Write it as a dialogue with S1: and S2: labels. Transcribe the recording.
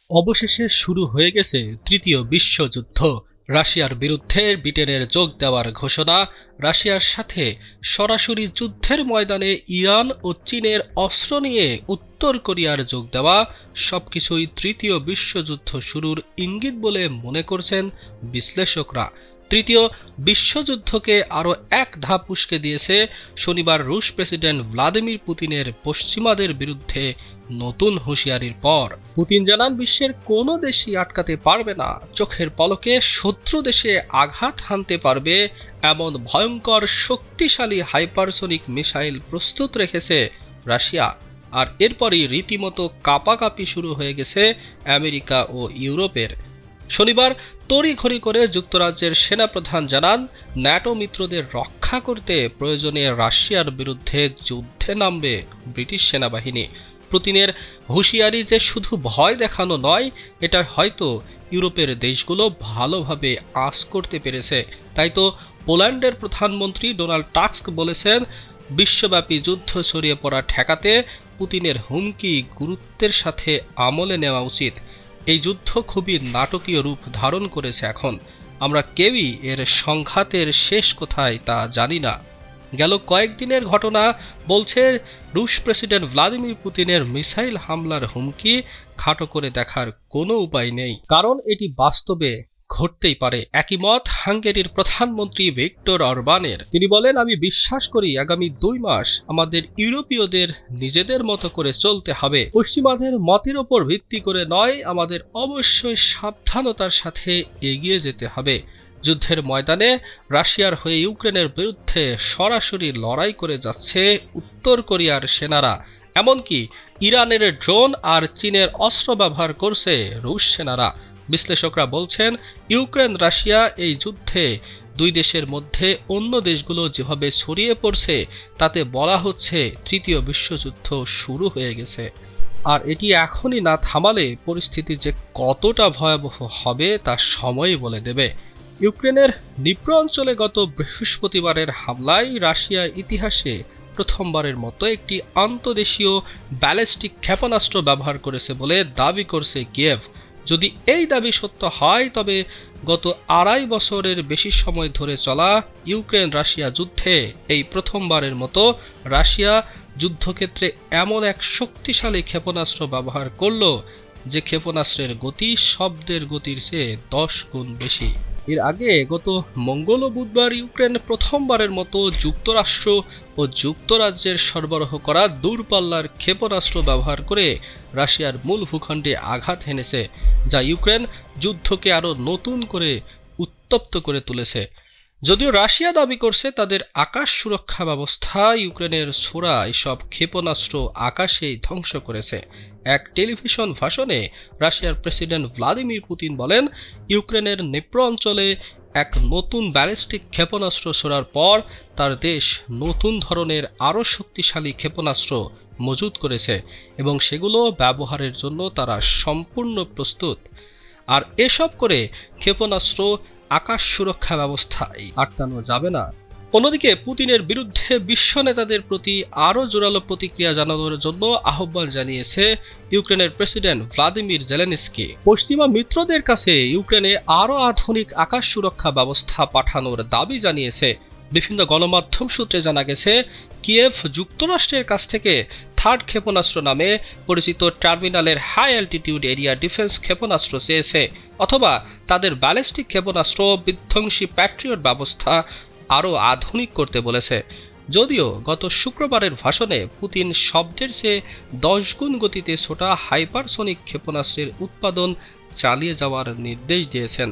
S1: অবশেষে শুরু হয়ে গেছে তৃতীয় বিশ্বযুদ্ধ। রাশিয়ার বিরুদ্ধে ব্রিটেনের যোগ দেওয়ার ঘোষণা, রাশিয়ার সাথে সরাসরি যুদ্ধের ময়দানে ইরান ও চীনের অস্ত্র নিয়ে উত্তর কোরিয়ার যোগ দেওয়া সবকিছুই তৃতীয় বিশ্বযুদ্ধ শুরুর ইঙ্গিত বলে মনে করছেন বিশ্লেষকরা। তৃতীয় বিশ্বযুদ্ধকে আরও এক ধাপ উস্কে দিয়েছে শনিবার রুশ প্রেসিডেন্ট ভ্লাদিমির পুতিনের পশ্চিমাদের বিরুদ্ধে নতুন হুঁশিয়ারির পর। পুতিন জানান, বিশ্বের কোনো দেশই আটকাতে পারবে না, চোখের পলকে শত্রু দেশে আঘাত হানতে পারবে এমন ভয়ঙ্কর শক্তিশালী হাইপারসোনিক মিসাইল প্রস্তুত রেখেছে রাশিয়া। আর এরপরই রীতিমতো কাঁপাকাঁপি শুরু হয়ে গেছে আমেরিকা ও ইউরোপের। শনিবার তড়িঘড়ি করে যুক্তরাজ্যের সেনাপ্রধান জানান, ন্যাটো মিত্রদের রক্ষা করতে প্রয়োজনে রাশিয়ার বিরুদ্ধে যুদ্ধে নামবে ব্রিটিশ সেনাবাহিনী। পুতিনের হুঁশিয়ারি যে শুধু ভয় দেখানো নয়, এটা হয়তো ইউরোপের দেশগুলো ভালোভাবে আঁচ করতে পেরেছে। তাই তো পোল্যান্ডের প্রধানমন্ত্রী ডোনাল্ড টাস্ক বলেছেন, বিশ্বব্যাপী যুদ্ধ ছড়িয়ে পড়া ঠেকাতে পুতিনের হুমকি গুরুত্বের সাথে আমলে নেওয়া উচিত। এই যুদ্ধ খুবই নাটকীয় রূপ ধারণ করেছে। এখন আমরা কেউই এর সংঘাতের শেষ কোথায় তা জানি না। গেল কয়েকদিনের ঘটনা বলছে, রুশ প্রেসিডেন্ট ভ্লাদিমির পুতিনের মিসাইল হামলার হুমকি খাটো করে দেখার কোনো উপায় নেই, কারণ এটি বাস্তবে ঘটতেই পারে। একই মত হাঙ্গেরির প্রধানমন্ত্রী ভিক্টর অরবানের। তিনি বলেন, আমি বিশ্বাস করি আগামী 2 মাস আমাদের ইউরোপীয়দের নিজেদের মতো করে চলতে হবে। পশ্চিমাদের মতের ওপর ভিত্তি করে নয়, আমাদের অবশ্যই সাবধানতার সাথে এগিয়ে যেতে হবে। যুদ্ধের ময়দানে রাশিয়ার হয়ে ইউক্রেনের বিরুদ্ধে সরাসরি লড়াই করে যাচ্ছে উত্তর কোরিয়ার সেনারা। এমনকি ইরানের ড্রোন আর চীনের অস্ত্র ব্যবহার করছে রুশ সেনারা। বিশ্লেষকরা বলছেন, ইউক্রেন রাশিয়া এই যুদ্ধে দুই দেশের মধ্যে অন্য দেশগুলো যেভাবে ছড়িয়ে পড়ছে, তাতে বলা হচ্ছে তৃতীয় বিশ্বযুদ্ধ শুরু হয়ে গেছে। আর এটি এখনই না থামালে পরিস্থিতি যে কতটা ভয়াবহ হবে তা সময়ই বলে দেবে। ইউক্রেনের নিপ্র অঞ্চলে গত বৃহস্পতিবারের হামলায় রাশিয়ার ইতিহাসে প্রথমবারের মতো একটি আন্তদেশীয় ব্যালিস্টিক ক্ষেপণাস্ত্র ব্যবহার করেছে বলে দাবি করছে কিয়েভ। যদি এই দাবি সত্য হয়, তবে গত 2.5 বছরের বেশি সময় ধরে চলা ইউক্রেন রাশিয়া যুদ্ধে এই প্রথমবারের মতো রাশিয়া যুদ্ধক্ষেত্রে এমন এক শক্তিশালী ক্ষেপণাস্ত্র ব্যবহার করল, যে ক্ষেপণাস্ত্রের গতি শব্দের গতির চেয়ে 10 গুণ বেশি। এর আগে গত মঙ্গল ও বুধবার ইউক্রেন প্রথমবারের মতো যুক্তরাষ্ট্র ও যুক্তরাজ্যের সরবরাহ করা দূরপাল্লার ক্ষেপণাস্ত্র ব্যবহার করে রাশিয়ার মূল ভূখণ্ডে আঘাত হেনেছে, যা ইউক্রেন যুদ্ধকে আরও নতুন করে উত্তপ্ত করে তুলেছে। যদিও রাশিয়া দাবি করছে তাদের আকাশ সুরক্ষা ব্যবস্থা ইউক্রেনের ছোড়া এসব ক্ষেপণাস্ত্র আকাশেই ধ্বংস করেছে। এক টেলিভিশন ভাষণে রাশিয়ার প্রেসিডেন্ট ভ্লাদিমির পুতিন বলেন, ইউক্রেনের নিপ্র অঞ্চলে এক নতুন ব্যালিস্টিক ক্ষেপণাস্ত্র ছোড়ার পর তার দেশ নতুন ধরনের আরও শক্তিশালী ক্ষেপণাস্ত্র মজুত করেছে এবং সেগুলো ব্যবহারের জন্য তারা সম্পূর্ণ প্রস্তুত। আর এসব করে ক্ষেপণাস্ত্র আকাশ সুরক্ষা ব্যবস্থায় আটকানো যাবে না। অন্যদিকে পুতিনের বিরুদ্ধে বিশ্ব নেতাদের প্রতি আরও জোরালো প্রতিক্রিয়া জানানোর জন্য আহ্বান জানিয়েছে ইউক্রেনের প্রেসিডেন্ট ভ্লাদিমির জেলেনস্কি। পশ্চিমা মিত্রদের কাছে ইউক্রেনে আরও আধুনিক আকাশ সুরক্ষা ব্যবস্থা পাঠানোর দাবি জানিয়েছে। বিভিন্ন গণমাধ্যম সূত্রে জানা গেছে, কিয়েভ যুক্তরাষ্ট্রের কাছ থেকে থার্ড ক্ষেপণাস্ত্র নামে পরিচিত টার্মিনালের হাই অ্যালটিটিউড এরিয়া ডিফেন্স ক্ষেপণাস্ত্র চেয়েছে, অথবা তাদের ব্যালিস্টিক ক্ষেপণাস্ত্র বিধ্বংসী প্যাট্রিয়ট ব্যবস্থা আরও আধুনিক করতে বলেছে। যদিও গত শুক্রবারের ভাষণে পুতিন শব্দের চেয়ে 10 গুণ গতিতে ছোটা হাইপারসোনিক ক্ষেপণাস্ত্রের উৎপাদন চালিয়ে যাওয়ার নির্দেশ দিয়েছেন।